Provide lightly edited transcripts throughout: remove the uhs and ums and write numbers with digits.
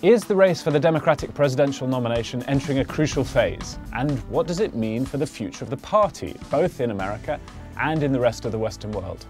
Is the race for the Democratic presidential nomination entering a crucial phase? And what does it mean for the future of the party, both in America and in the rest of the Western world?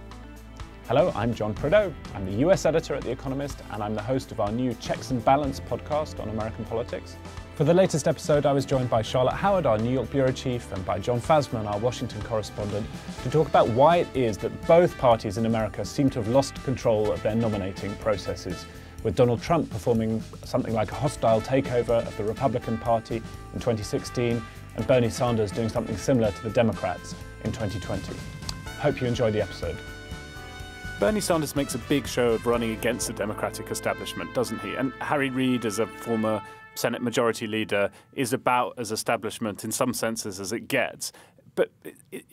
Hello, I'm John Prideaux. I'm the US editor at The Economist, and I'm the host of our new Checks and Balance podcast on American politics. For the latest episode, I was joined by Charlotte Howard, our New York bureau chief, and by John Fasman, our Washington correspondent, to talk about why it is that both parties in America seem to have lost control of their nominating processes, with Donald Trump performing something like a hostile takeover of the Republican Party in 2016, and Bernie Sanders doing something similar to the Democrats in 2020. Hope you enjoy the episode. Bernie Sanders makes a big show of running against the Democratic establishment, doesn't he? And Harry Reid, as a former Senate Majority Leader, is about as establishment in some senses as it gets. But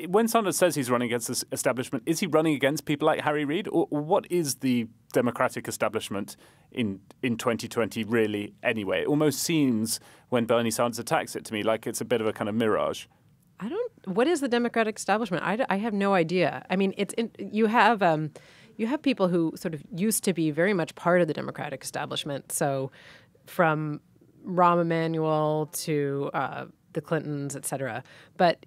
when Sanders says he's running against this establishment, is he running against people like Harry Reid? Or what is the Democratic establishment in 2020 really anyway? It almost seems, when Bernie Sanders attacks it, to me like it's a bit of a kind of mirage. What is the Democratic establishment? I have no idea. I mean, you have people who sort of used to be very much part of the Democratic establishment. So from Rahm Emanuel to the Clintons, et cetera. But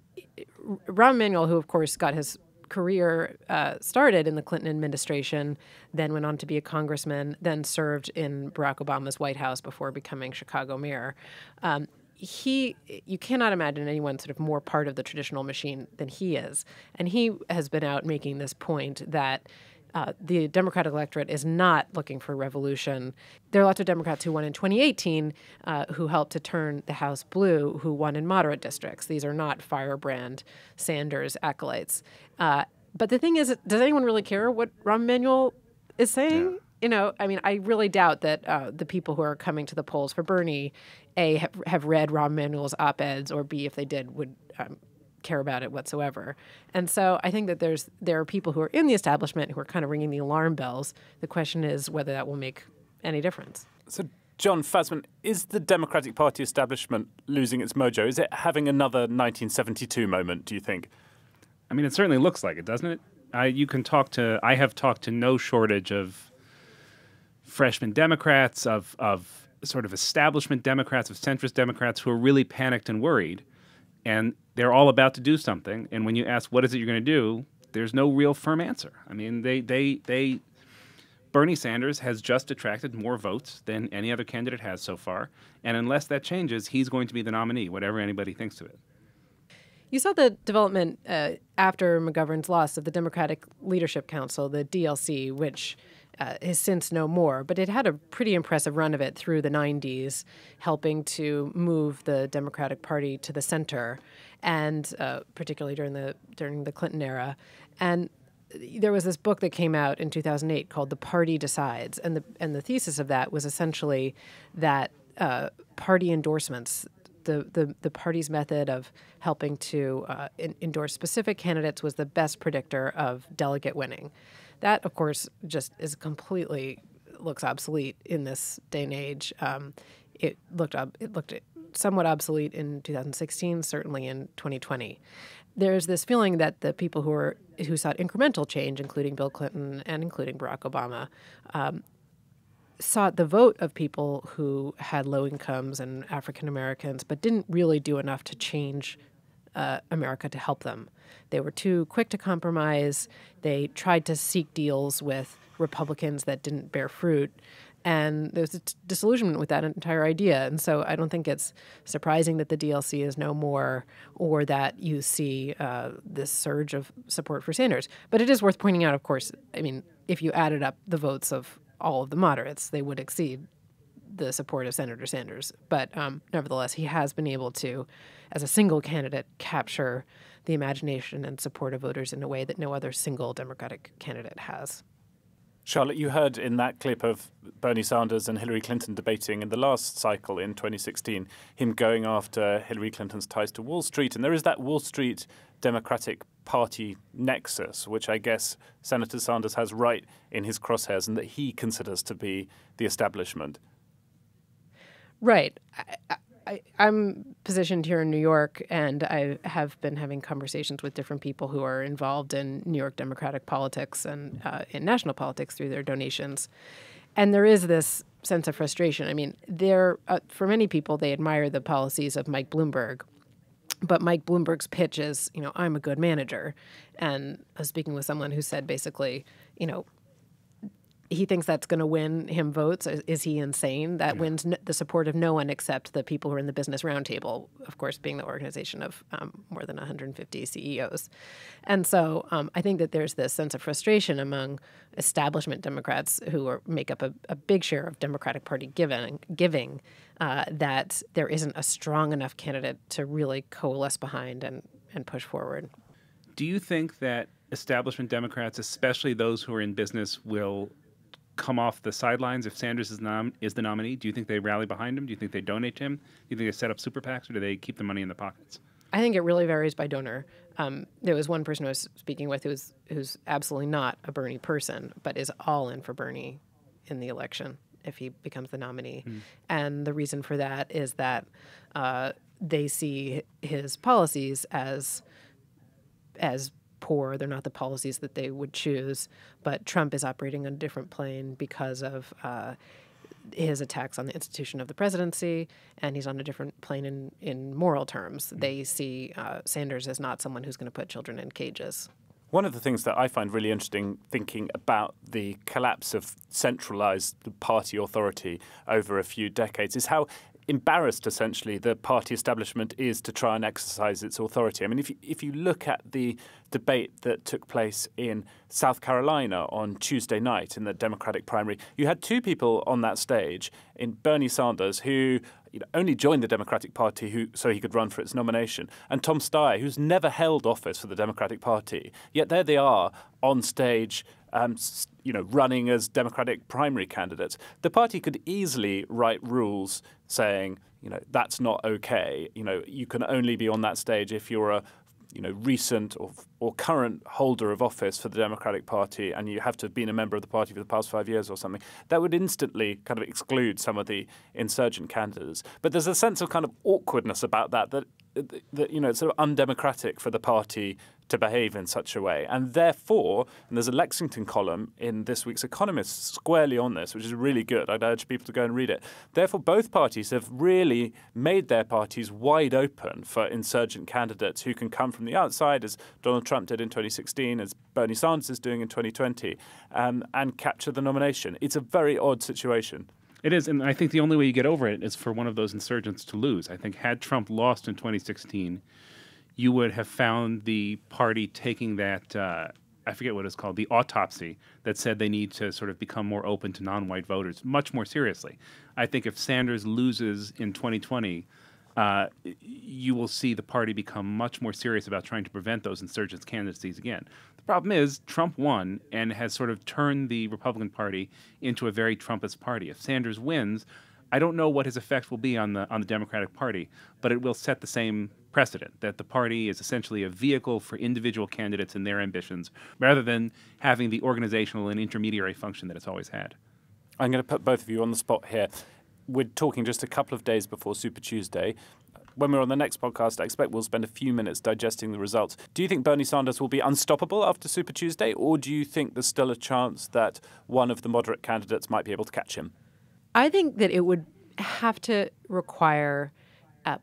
Rahm Emanuel, who, of course, got his career started in the Clinton administration, then went on to be a congressman, then served in Barack Obama's White House before becoming Chicago mayor. You cannot imagine anyone sort of more part of the traditional machine than he is. And he has been out making this point that the Democratic electorate is not looking for revolution. There are lots of Democrats who won in 2018 who helped to turn the House blue, who won in moderate districts. These are not firebrand Sanders acolytes. But the thing is, does anyone really care what Rahm Emanuel is saying? Yeah. You know, I mean, I really doubt that the people who are coming to the polls for Bernie, A, have read Rahm Emanuel's op-eds, or B, if they did, would care about it whatsoever. And so I think that there are people who are in the establishment who are kind of ringing the alarm bells. The question is whether that will make any difference. So, John Fasman, is the Democratic Party establishment losing its mojo? Is it having another 1972 moment, do you think? I mean, it certainly looks like it, doesn't it? I have talked to no shortage of freshman Democrats, of sort of establishment Democrats, of centrist Democrats who are really panicked and worried. And they're all about to do something. And when you ask, what is it you're going to do? There's no real firm answer. I mean, Bernie Sanders has just attracted more votes than any other candidate has so far. And unless that changes, he's going to be the nominee, whatever anybody thinks of it. You saw the development after McGovern's loss of the Democratic Leadership Council, the DLC, which is since no more, but it had a pretty impressive run of it through the 90s, helping to move the Democratic Party to the center, and particularly during the Clinton era. And there was this book that came out in 2008 called "The Party Decides," and the thesis of that was essentially that party endorsements, the party's method of helping to endorse specific candidates, was the best predictor of delegate winning. That, of course, just looks obsolete in this day and age. It looked somewhat obsolete in 2016, certainly in 2020. There's this feeling that the people who sought incremental change, including Bill Clinton and including Barack Obama, sought the vote of people who had low incomes and African Americans, but didn't really do enough to change America to help them. They were too quick to compromise. They tried to seek deals with Republicans that didn't bear fruit. And there's a disillusionment with that entire idea. And so I don't think it's surprising that the DLC is no more, or that you see this surge of support for Sanders. But it is worth pointing out, of course, I mean, if you added up the votes of all of the moderates, they would exceed the support of Senator Sanders. But nevertheless, he has been able to, as a single candidate, capture the imagination and support of voters in a way that no other single Democratic candidate has. Charlotte, you heard in that clip of Bernie Sanders and Hillary Clinton debating in the last cycle in 2016, him going after Hillary Clinton's ties to Wall Street. And there is that Wall Street Democratic Party nexus, which I guess Senator Sanders has right in his crosshairs and that he considers to be the establishment. Right. I'm positioned here in New York, and I have been having conversations with different people who are involved in New York Democratic politics and in national politics through their donations. And there is this sense of frustration. I mean, for many people, they admire the policies of Mike Bloomberg. But Mike Bloomberg's pitch is, I'm a good manager. And I was speaking with someone who said basically, he thinks that's going to win him votes. Is he insane? That wins the support of no one except the people who are in the Business Roundtable, of course, being the organization of more than 150 CEOs. And so I think that there's this sense of frustration among establishment Democrats who make up a big share of Democratic Party giving that there isn't a strong enough candidate to really coalesce behind and push forward. Do you think that establishment Democrats, especially those who are in business, will come off the sidelines if Sanders is the nominee? Do you think they rally behind him? Do you think they donate to him? Do you think they set up super PACs, or do they keep the money in the pockets? I think it really varies by donor. There was one person I was speaking with who's absolutely not a Bernie person, but is all in for Bernie in the election if he becomes the nominee. And the reason for that is that they see his policies as poor. They're not the policies that they would choose, but Trump is operating on a different plane because of his attacks on the institution of the presidency, and he's on a different plane in moral terms. They see Sanders as not someone who's going to put children in cages. One of the things that I find really interesting thinking about the collapse of centralized party authority over a few decades is how embarrassed, essentially, the party establishment is to try and exercise its authority. I mean, if you look at the debate that took place in South Carolina on Tuesday night in the Democratic primary, you had two people on that stage, in Bernie Sanders, who only joined the Democratic Party so he could run for its nomination, and Tom Steyer, who's never held office for the Democratic Party. Yet there they are on stage, running as Democratic primary candidates. The party could easily write rules saying, that's not okay. You can only be on that stage if you're a recent or current holder of office for the Democratic Party, and you have to have been a member of the party for the past 5 years or something. That would instantly kind of exclude some of the insurgent candidates. But there's a sense of kind of awkwardness about that it's sort of undemocratic for the party to behave in such a way. And therefore, and there's a Lexington column in this week's Economist squarely on this, which is really good. I'd urge people to go and read it. Therefore, both parties have really made their parties wide open for insurgent candidates who can come from the outside, as Donald Trump did in 2016, as Bernie Sanders is doing in 2020, and capture the nomination. It's a very odd situation. It is, and I think the only way you get over it is for one of those insurgents to lose. I think had Trump lost in 2016, you would have found the party taking that, I forget what it's called, the autopsy that said they need to sort of become more open to non-white voters much more seriously. I think if Sanders loses in 2020, you will see the party become much more serious about trying to prevent those insurgents' candidacies again. The problem is Trump won and has sort of turned the Republican Party into a very Trumpist party. If Sanders wins, I don't know what his effect will be on the Democratic Party, but it will set the same precedent that the party is essentially a vehicle for individual candidates and their ambitions, rather than having the organizational and intermediary function that it's always had. I'm going to put both of you on the spot here. We're talking just a couple of days before Super Tuesday. When we're on the next podcast, I expect we'll spend a few minutes digesting the results. Do you think Bernie Sanders will be unstoppable after Super Tuesday, or do you think there's still a chance that one of the moderate candidates might be able to catch him? I think that it would have to require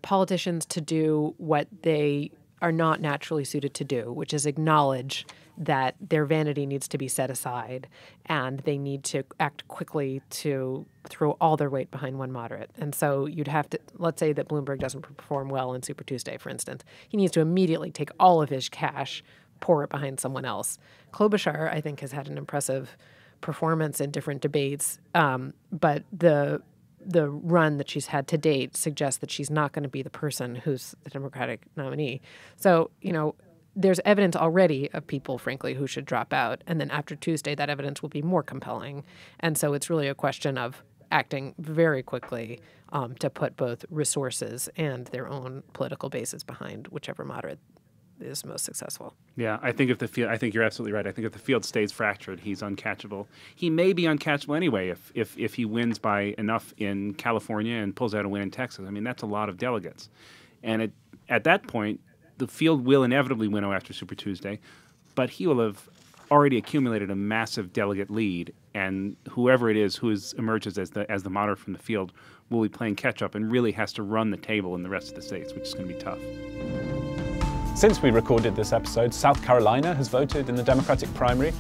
politicians to do what they are not naturally suited to do, which is acknowledge that their vanity needs to be set aside and they need to act quickly to throw all their weight behind one moderate. And so you'd have to, let's say that Bloomberg doesn't perform well in Super Tuesday, for instance. He needs to immediately take all of his cash, pour it behind someone else. Klobuchar, I think, has had an impressive performance in different debates, but the run that she's had to date suggests that she's not going to be the person who's the Democratic nominee. So, there's evidence already of people, frankly, who should drop out. And then after Tuesday, that evidence will be more compelling. And so it's really a question of acting very quickly to put both resources and their own political bases behind whichever moderate is most successful. Yeah, I think I think you're absolutely right. I think if the field stays fractured, he's uncatchable. He may be uncatchable anyway if he wins by enough in California and pulls out a win in Texas. I mean, that's a lot of delegates. And at that point, the field will inevitably winnow after Super Tuesday, but he will have already accumulated a massive delegate lead, and whoever it is who emerges as the monarch from the field will be playing catch-up and really has to run the table in the rest of the states, which is going to be tough. Since we recorded this episode, South Carolina has voted in the Democratic primary.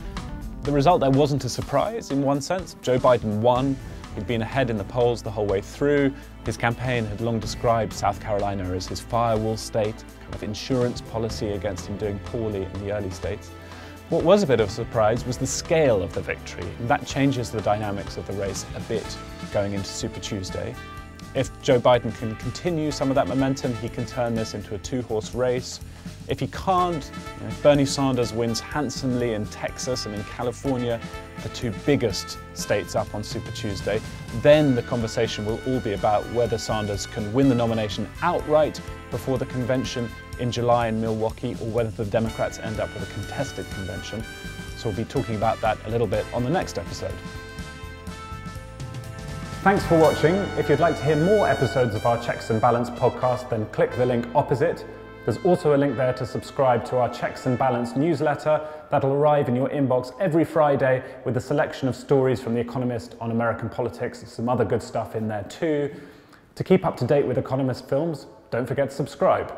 The result there wasn't a surprise in one sense. Joe Biden won. He'd been ahead in the polls the whole way through. His campaign had long described South Carolina as his firewall state, kind of insurance policy against him doing poorly in the early states. What was a bit of a surprise was the scale of the victory, and that changes the dynamics of the race a bit going into Super Tuesday. If Joe Biden can continue some of that momentum, he can turn this into a two-horse race. If he can't, Bernie Sanders wins handsomely in Texas and in California, the two biggest states up on Super Tuesday, then the conversation will all be about whether Sanders can win the nomination outright before the convention in July in Milwaukee, or whether the Democrats end up with a contested convention. So we'll be talking about that a little bit on the next episode. Thanks for watching. If you'd like to hear more episodes of our Checks and Balance podcast, then click the link opposite. There's also a link there to subscribe to our Checks and Balance newsletter. That'll arrive in your inbox every Friday with a selection of stories from The Economist on American politics and some other good stuff in there too. To keep up to date with Economist films, don't forget to subscribe.